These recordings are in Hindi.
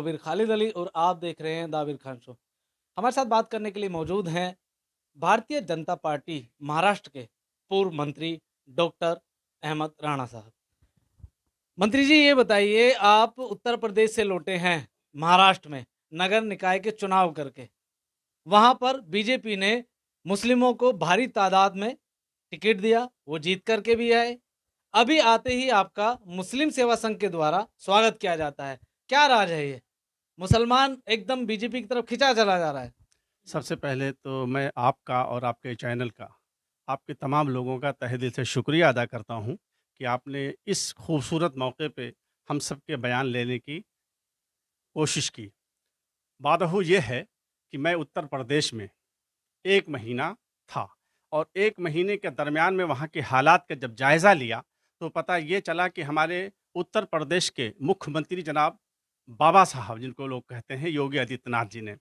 दाविर खालिद अली और आप देख रहे हैं दाविर खान शो। हमारे साथ बात करने के लिए मौजूद हैं भारतीय जनता पार्टी महाराष्ट्र के पूर्व मंत्री डॉक्टर अहमद राणा साहब। मंत्री जी, ये बताइए, आप उत्तर प्रदेश से लौटे हैं महाराष्ट्र में नगर निकाय के चुनाव करके। वहां पर बीजेपी ने मुस्लिमों को भारी तादाद में टिकट दिया, वो जीत करके भी आए। अभी आते ही आपका मुस्लिम सेवा संघ के द्वारा स्वागत किया जाता है। क्या राज है ये? मुसलमान एकदम बीजेपी की तरफ खिंचा चला जा रहा है। सबसे पहले तो मैं आपका और आपके चैनल का, आपके तमाम लोगों का तहे दिल से शुक्रिया अदा करता हूँ कि आपने इस खूबसूरत मौके पे हम सब के बयान लेने की कोशिश की। बादहू ये है कि मैं उत्तर प्रदेश में 1 महीना था और 1 महीने के दरमियान में वहाँ के हालात का जब जायज़ा लिया, तो पता ये चला कि हमारे उत्तर प्रदेश के मुख्यमंत्री जनाब बाबा साहब, जिनको लोग कहते हैं योगी आदित्यनाथ जी ने,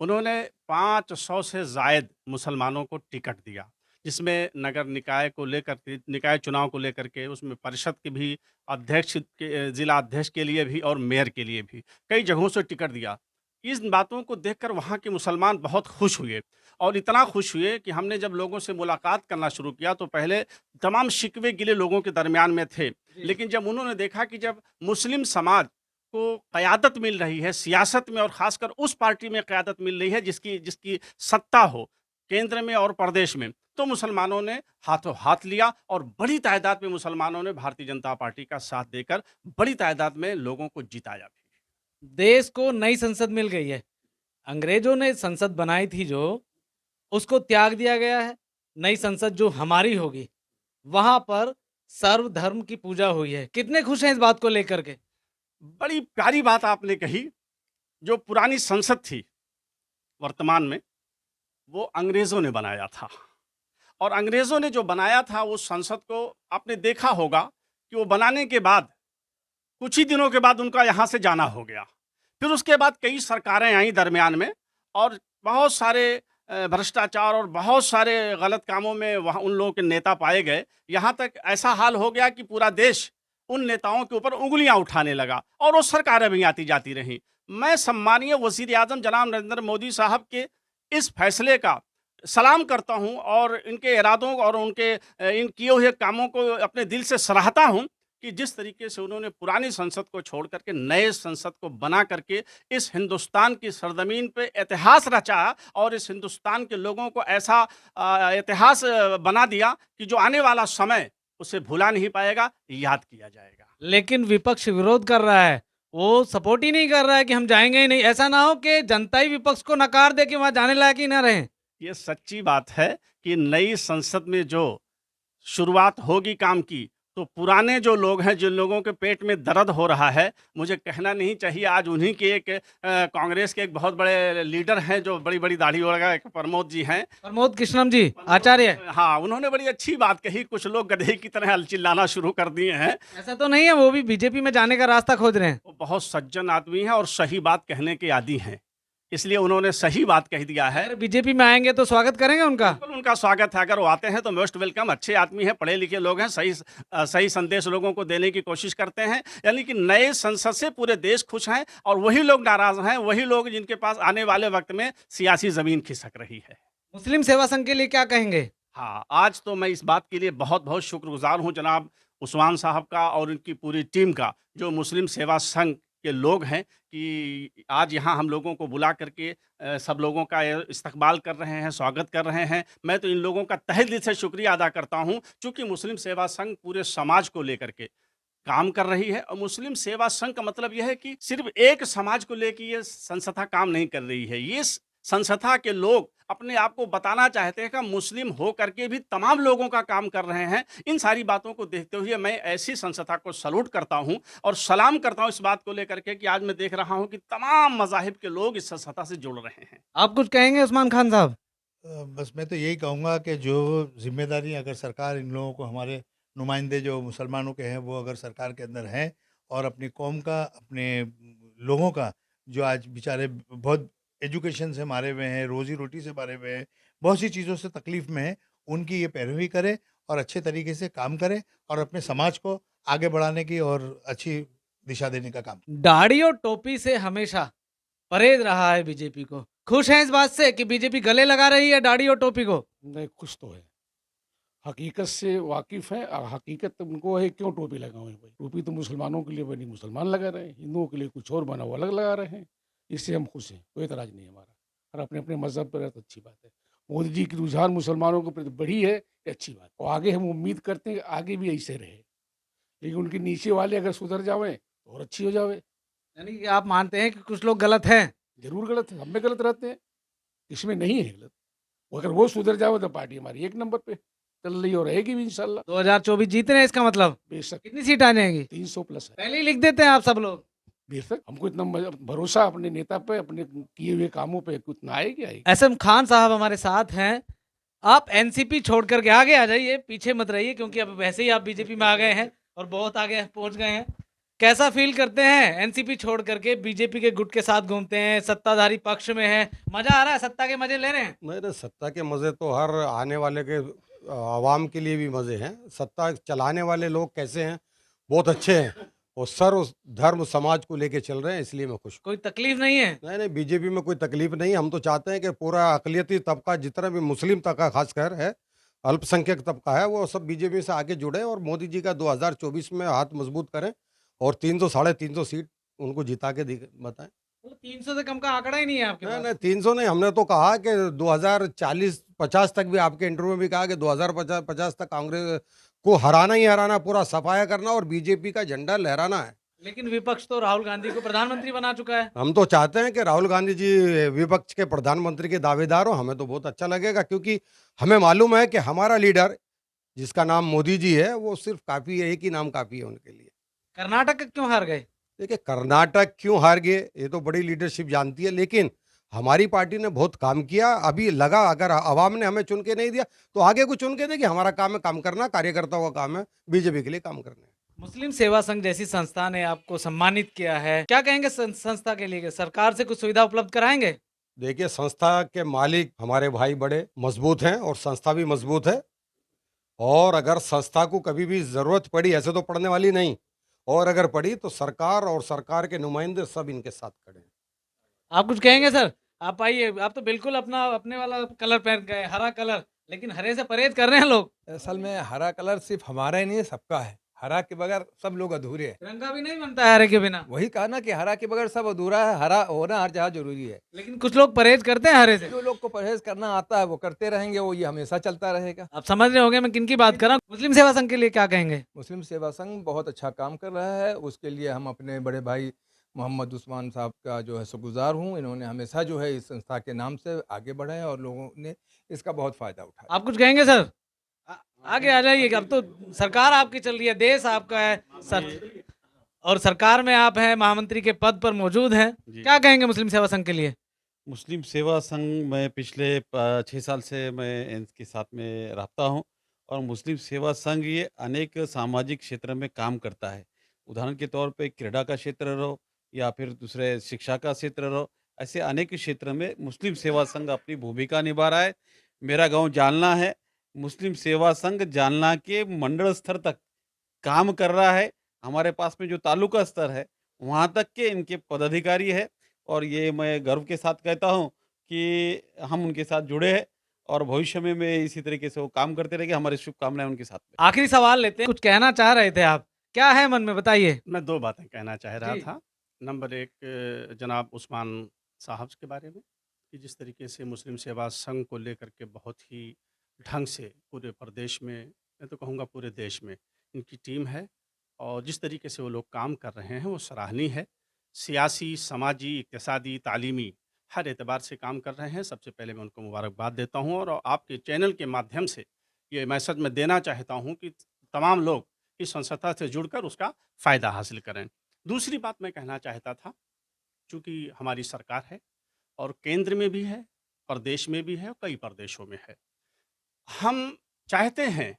उन्होंने 500 से ज़ायद मुसलमानों को टिकट दिया, जिसमें नगर निकाय को लेकर के निकाय चुनाव को लेकर के उसमें परिषद के भी अध्यक्ष के ज़िला अध्यक्ष के लिए भी और मेयर के लिए भी कई जगहों से टिकट दिया। इन बातों को देखकर वहाँ के मुसलमान बहुत खुश हुए और इतना खुश हुए कि हमने जब लोगों से मुलाकात करना शुरू किया तो पहले तमाम शिकवे गिले लोगों के दरमियान में थे। जी। लेकिन जब उन्होंने देखा कि जब मुस्लिम समाज को क़यादत मिल रही है सियासत में और ख़ासकर उस पार्टी में क़यादत मिल रही है जिसकी जिसकी सत्ता हो केंद्र में और प्रदेश में, तो मुसलमानों ने हाथों हाथ लिया और बड़ी तादाद में मुसलमानों ने भारतीय जनता पार्टी का साथ देकर बड़ी तादाद में लोगों को जिताया भी। देश को नई संसद मिल गई है। अंग्रेजों ने संसद बनाई थी जो, उसको त्याग दिया गया है। नई संसद जो हमारी होगी, वहां पर सर्वधर्म की पूजा हुई है। कितने खुश हैं इस बात को लेकर के? बड़ी प्यारी बात आपने कही। जो पुरानी संसद थी वर्तमान में, वो अंग्रेज़ों ने बनाया था और अंग्रेज़ों ने जो बनाया था उस संसद को आपने देखा होगा कि वो बनाने के बाद कुछ ही दिनों के बाद उनका यहाँ से जाना हो गया। फिर उसके बाद कई सरकारें आईं दरमियान में और बहुत सारे भ्रष्टाचार और बहुत सारे गलत कामों में वहाँ उन लोगों के नेता पाए गए। यहाँ तक ऐसा हाल हो गया कि पूरा देश उन नेताओं के ऊपर उँगलियाँ उठाने लगा और वो सरकारें भी आती-जाती रहीं। मैं सम्मानीय वज़ीर-ए-आज़म जनाब नरेंद्र मोदी साहब के इस फैसले का सलाम करता हूँ और इनके इरादों और उनके इन किए हुए कामों को अपने दिल से सराहता हूँ कि जिस तरीके से उन्होंने पुरानी संसद को छोड़ करके नए संसद को बना करके इस हिंदुस्तान की सरजमीन पे इतिहास रचा और इस हिंदुस्तान के लोगों को ऐसा इतिहास बना दिया कि जो आने वाला समय उसे भुला नहीं पाएगा, याद किया जाएगा। लेकिन विपक्ष विरोध कर रहा है। वो सपोर्ट ही नहीं कर रहा है कि हम जाएंगे ही नहीं। ऐसा ना हो कि जनता ही विपक्ष को नकार दे कि वहां जाने लायक ही ना रहे। ये सच्ची बात है कि नई संसद में जो शुरुआत होगी काम की, तो पुराने जो लोग हैं, जिन लोगों के पेट में दर्द हो रहा है, मुझे कहना नहीं चाहिए, आज उन्हीं के एक कांग्रेस के एक बहुत बड़े लीडर हैं, जो बड़ी-बड़ी दाढ़ी वाला एक प्रमोद जी हैं। प्रमोद कृष्णम जी प्रमोद आचार्य। हाँ, उन्होंने बड़ी अच्छी बात कही, कुछ लोग गधे की तरह चिल्लाना शुरू कर दिए हैं। ऐसा तो नहीं है, वो भी बीजेपी में जाने का रास्ता खोज रहे हैं। वो बहुत सज्जन आदमी हैं और सही बात कहने के आदी हैं, इसलिए उन्होंने सही बात कह दिया है। अगर बीजेपी में आएंगे तो स्वागत करेंगे उनका। बिल्कुल उनका स्वागत है, अगर वो आते हैं तो मोस्ट वेलकम। अच्छे आदमी हैं, पढ़े लिखे लोग हैं, सही संदेश लोगों को देने की कोशिश करते हैं। यानी कि नए संसद से पूरे देश खुश हैं और वही लोग नाराज़ हैं, वही लोग जिनके पास आने वाले वक्त में सियासी ज़मीन खिसक रही है। मुस्लिम सेवा संघ के लिए क्या कहेंगे? हाँ, आज तो मैं इस बात के लिए बहुत-बहुत शुक्रगुज़ार हूँ जनाब उस्मान साहब का और उनकी पूरी टीम का, जो मुस्लिम सेवा संघ के लोग हैं, कि आज यहाँ हम लोगों को बुला करके सब लोगों का इस्तकबाल कर रहे हैं, स्वागत कर रहे हैं। मैं तो इन लोगों का तहे दिल से शुक्रिया अदा करता हूँ, चूँकि मुस्लिम सेवा संघ पूरे समाज को लेकर के काम कर रही है और मुस्लिम सेवा संघ का मतलब यह है कि सिर्फ़ एक समाज को लेके ये संस्था काम नहीं कर रही है। ये संस्था के लोग अपने आप को बताना चाहते हैं कि मुस्लिम हो करके भी तमाम लोगों का काम कर रहे हैं। इन सारी बातों को देखते हुए मैं ऐसी संस्था को सैल्यूट करता हूँ और सलाम करता हूँ इस बात को लेकर के कि आज मैं देख रहा हूँ कि तमाम मज़ाहिब के लोग इस संस्था से जुड़ रहे हैं। आप कुछ कहेंगे उस्मान खान साहब? बस मैं तो यही कहूँगा कि जो ज़िम्मेदारी अगर सरकार इन लोगों को, हमारे नुमाइंदे जो मुसलमानों के हैं, वो अगर सरकार के अंदर हैं और अपनी कौम का, अपने लोगों का, जो आज बेचारे बहुत एजुकेशन से मारे हुए हैं, रोज़ी-रोटी से मारे हुए हैं, बहुत सी चीज़ों से तकलीफ़ में हैं, उनकी ये पैरवी करे और अच्छे तरीके से काम करे और अपने समाज को आगे बढ़ाने की और अच्छी दिशा देने का काम। दाढ़ी और टोपी से हमेशा परहेज रहा है बीजेपी को। खुश हैं इस बात से कि बीजेपी गले लगा रही है दाढ़ी और टोपी को? नहीं, कुछ तो है, हकीकत से वाकिफ है। हकीकत उनको है, क्यों टोपी लगाएं भाई? टोपी तो मुसलमानों के लिए बनी, मुसलमान लगा रहे हैं, हिंदुओं के लिए कुछ और बना वो अलग लगा रहे हैं। इससे हम खुश हैं, कोई एतराज नहीं है हमारा। और अपने अपने मजहब पर है तो अच्छी बात है। मोदी जी की रुझान मुसलमानों के प्रति बढ़ी है, ये अच्छी बात है। और आगे हम उम्मीद करते हैं कि आगे भी ऐसे रहे, लेकिन उनके नीचे वाले अगर सुधर जावे तो और अच्छी हो जावे। यानी कि आप मानते हैं कि कुछ लोग गलत हैं? जरूर गलत है, हम भी गलत रहते हैं, इसमें नहीं है गलत। अगर वो सुधर जावे तो पार्टी हमारी एक नंबर पे चल रही और रहेगी भी इंशाल्लाह। 2024 जीत रहे हैं इसका मतलब? बेशक कितनी सीट आ जाएंगी? 300 प्लस है। पहले ही लिख देते हैं आप सब लोग। बेशक हमको इतना भरोसा अपने नेता पे, अपने किए हुए कामों पे उतना आएगी आएगी। एसएम खान साहब हमारे साथ हैं। आप एनसीपी छोड़ करके आगे आ जाइए, पीछे मत रहिए, क्योंकि अब वैसे ही आप बीजेपी में आ गए हैं और बहुत आगे पहुंच गए हैं। कैसा फील करते हैं एनसीपी छोड़ करके बीजेपी के गुट के साथ घूमते हैं, सत्ताधारी पक्ष में है, मजा आ रहा है, सत्ता के मजे ले रहे हैं? मेरे सत्ता के मज़े तो हर आने वाले के आवाम के लिए भी मज़े हैं। सत्ता चलाने वाले लोग कैसे हैं, बहुत अच्छे हैं और सर्व धर्म समाज को लेके चल रहे हैं, इसलिए मैं खुश हूँ। कोई तकलीफ नहीं है? नहीं नहीं, बीजेपी में कोई तकलीफ नहीं। हम तो चाहते हैं कि पूरा अकलियती तबका, जितना भी मुस्लिम तबका खासकर है, अल्पसंख्यक तबका है, वो सब बीजेपी से आगे जुड़े और मोदी जी का 2024 में हाथ मजबूत करें और 300 साढ़े 300 सीट उनको जिता के बताएं। 300 से कम का आंकड़ा ही नहीं है आपके नहीं पास? नहीं, 300 नहीं, हमने तो कहा कि 2040-50 तक भी, आपके इंटरव्यू में भी कहा कि 2050 तक कांग्रेस को हराना ही हराना, पूरा सफाया करना और बीजेपी का झंडा लहराना है। लेकिन विपक्ष तो राहुल गांधी को प्रधानमंत्री बना चुका है। हम तो चाहते हैं कि राहुल गांधी जी विपक्ष के प्रधानमंत्री के दावेदार हो, हमें तो बहुत अच्छा लगेगा, क्योंकि हमें मालूम है कि हमारा लीडर जिसका नाम मोदी जी है, वो सिर्फ काफ़ी है, एक ही नाम काफ़ी है उनके लिए। कर्नाटक क्यों हार गए? देखिए, कर्नाटक क्यों हार गए ये तो बड़ी लीडरशिप जानती है, लेकिन हमारी पार्टी ने बहुत काम किया। अभी लगा, अगर आवाम ने हमें चुन के नहीं दिया तो आगे को चुन के देगी। हमारा काम है काम करना, कार्यकर्ताओं का काम है बीजेपी के लिए काम करना है। मुस्लिम सेवा संघ जैसी संस्था ने आपको सम्मानित किया है, क्या कहेंगे संस्था के लिए? सरकार से कुछ सुविधा उपलब्ध कराएंगे? देखिए, संस्था के मालिक हमारे भाई बड़े मजबूत हैं और संस्था भी मजबूत है, और अगर संस्था को कभी भी ज़रूरत पड़ी, ऐसे तो पड़ने वाली नहीं, और अगर पड़ी तो सरकार और सरकार के नुमाइंदे सब इनके साथ खड़े हैं। आप कुछ कहेंगे सर? आप आइए, आप तो बिल्कुल अपना अपने वाला कलर पहन गए, हरा कलर, लेकिन हरे से परहेज कर रहे हैं लोग। असल में हरा कलर सिर्फ हमारा ही नहीं है, सबका है। हरा के बगैर सब लोग अधूरे हैं। तिरंगा भी नहीं बनता है हरे के बिना। वही कहा ना कि हरा के बगैर सब अधूरा है, हरा होना हर जगह जरूरी है। लेकिन कुछ लोग परहेज करते हैं हरे से। जो लोग को परहेज करना आता है वो करते रहेंगे, वो ये हमेशा चलता रहेगा। आप समझ रहे होंगे मैं किन की बात कर रहा हूँ। मुस्लिम सेवा संघ के लिए क्या कहेंगे? मुस्लिम सेवा संघ बहुत अच्छा काम कर रहा है, उसके लिए हम अपने बड़े भाई मोहम्मद उस्मान साहब का जो है शुक्रगुजार हूँ। इन्होंने हमेशा जो है इस संस्था के नाम से आगे बढ़े हैं और लोगों ने इसका बहुत फायदा उठाया। आप कुछ कहेंगे सर? आगे आ जाइए, अब तो सरकार आपकी चल रही है, देश आपका है सर, और सरकार में आप हैं, महामंत्री के पद पर मौजूद हैं। जी। क्या कहेंगे मुस्लिम सेवा संघ के लिए? मुस्लिम सेवा संघ में पिछले 6 साल से मैं इनके साथ में रहता हूं, और मुस्लिम सेवा संघ ये अनेक सामाजिक क्षेत्र में काम करता है। उदाहरण के तौर पे क्रीड़ा का क्षेत्र रहो या फिर दूसरे शिक्षा का क्षेत्र रहो, ऐसे अनेक क्षेत्र में मुस्लिम सेवा संघ अपनी भूमिका निभा रहा है। मेरा गांव जालना है, मुस्लिम सेवा संघ जालना के मंडल स्तर तक काम कर रहा है। हमारे पास में जो तालुका स्तर है वहाँ तक के इनके पदाधिकारी है, और ये मैं गर्व के साथ कहता हूँ कि हम उनके साथ जुड़े हैं और भविष्य में मैं इसी तरीके से वो काम करते रहेंगे। हमारी शुभकामनाएं उनके साथ में। आखिरी सवाल लेते हैं, कुछ कहना चाह रहे थे आप, क्या है मन में बताइए? मैं 2 बातें कहना चाह रहा जी। था। नंबर 1, जनाब उस्मान साहब के बारे में, कि जिस तरीके से मुस्लिम सेवा संघ को लेकर के बहुत ही ढंग से पूरे प्रदेश में, मैं तो कहूँगा पूरे देश में इनकी टीम है, और जिस तरीके से वो लोग काम कर रहे हैं वो सराहनीय है। सियासी, समाजी, इक़्तिसादी, तालीमी हर एतबार से काम कर रहे हैं। सबसे पहले मैं उनको मुबारकबाद देता हूँ, और आपके चैनल के माध्यम से ये मैसेज मैं देना चाहता हूँ कि तमाम लोग इस संस्था से जुड़कर उसका फ़ायदा हासिल करें। दूसरी बात मैं कहना चाहता था, चूँकि हमारी सरकार है और केंद्र में भी है, प्रदेश में भी है और कई प्रदेशों में है। हम चाहते हैं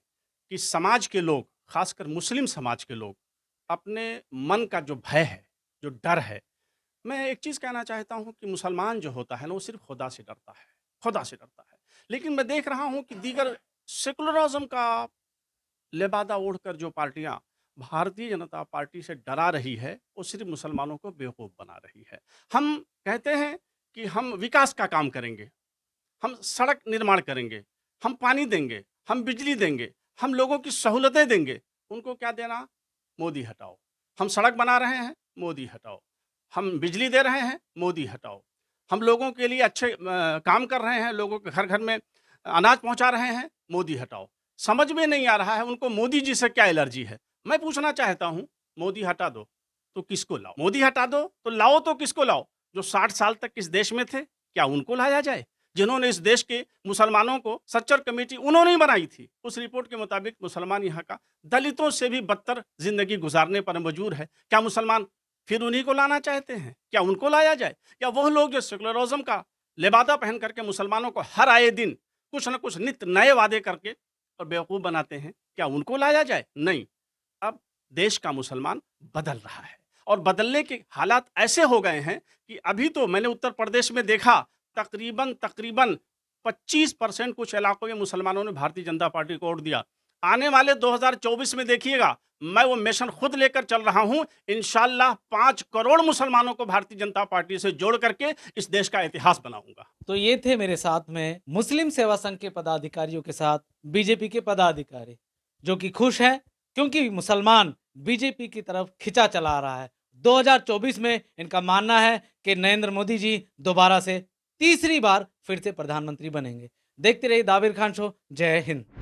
कि समाज के लोग, खासकर मुस्लिम समाज के लोग, अपने मन का जो भय है, जो डर है, मैं एक चीज़ कहना चाहता हूँ कि मुसलमान जो होता है ना, वो सिर्फ खुदा से डरता है, खुदा से डरता है। लेकिन मैं देख रहा हूँ कि दीगर सेकुलरिज़्म का लिबादा ओढ़कर जो पार्टियाँ भारतीय जनता पार्टी से डरा रही है, वो सिर्फ मुसलमानों को बेवकूफ़ बना रही है। हम कहते हैं कि हम विकास का काम करेंगे, हम सड़क निर्माण करेंगे, हम पानी देंगे, हम बिजली देंगे, हम लोगों की सहूलतें देंगे। उनको क्या देना? मोदी हटाओ। हम सड़क बना रहे हैं, मोदी हटाओ। हम बिजली दे रहे हैं, मोदी हटाओ। हम लोगों के लिए अच्छे काम कर रहे हैं, लोगों के घर घर में अनाज पहुंचा रहे हैं, मोदी हटाओ। समझ में नहीं आ रहा है उनको मोदी जी से क्या एलर्जी है। मैं पूछना चाहता हूं, मोदी हटा दो तो किसको लाओ? मोदी हटा दो तो लाओ तो किसको लाओ? जो 60 साल तक इस देश में थे, क्या उनको लाया जाए? जिन्होंने इस देश के मुसलमानों को सच्चर कमेटी उन्होंने ही बनाई थी। उस रिपोर्ट के मुताबिक मुसलमान यहाँ का दलितों से भी बदतर जिंदगी गुजारने पर मजबूर है। क्या मुसलमान फिर उन्हीं को लाना चाहते हैं? क्या उनको लाया जाए? या वह लोग जो सेकुलरिज्म का लिबादा पहन करके मुसलमानों को हर आए दिन कुछ न कुछ नित्य नए वादे करके और बेवकूफ़ बनाते हैं, क्या उनको लाया जाए? नहीं। अब देश का मुसलमान बदल रहा है और बदलने के हालात ऐसे हो गए हैं कि अभी तो मैंने उत्तर प्रदेश में देखा, तकरीबन 25% कुछ इलाकों में मुसलमानों ने भारतीय जनता पार्टी को वोट दिया। आने वाले 2024 में देखिएगा, मैं वो मिशन खुद लेकर चल रहा हूं। इंशाल्लाह 5 करोड़ मुसलमानों को भारतीय जनता पार्टी से जोड़ करके इस देश का इतिहास बनाऊंगा। तो ये थे मेरे साथ में मुस्लिम सेवा संघ के पदाधिकारियों के साथ बीजेपी के पदाधिकारी, जो कि खुश हैं क्योंकि मुसलमान बीजेपी की तरफ खिंचा चला रहा है। 2024 में इनका मानना है कि नरेंद्र मोदी जी दोबारा से तीसरी बार फिर से प्रधानमंत्री बनेंगे। देखते रहिए दाविर खान शो। जय हिंद।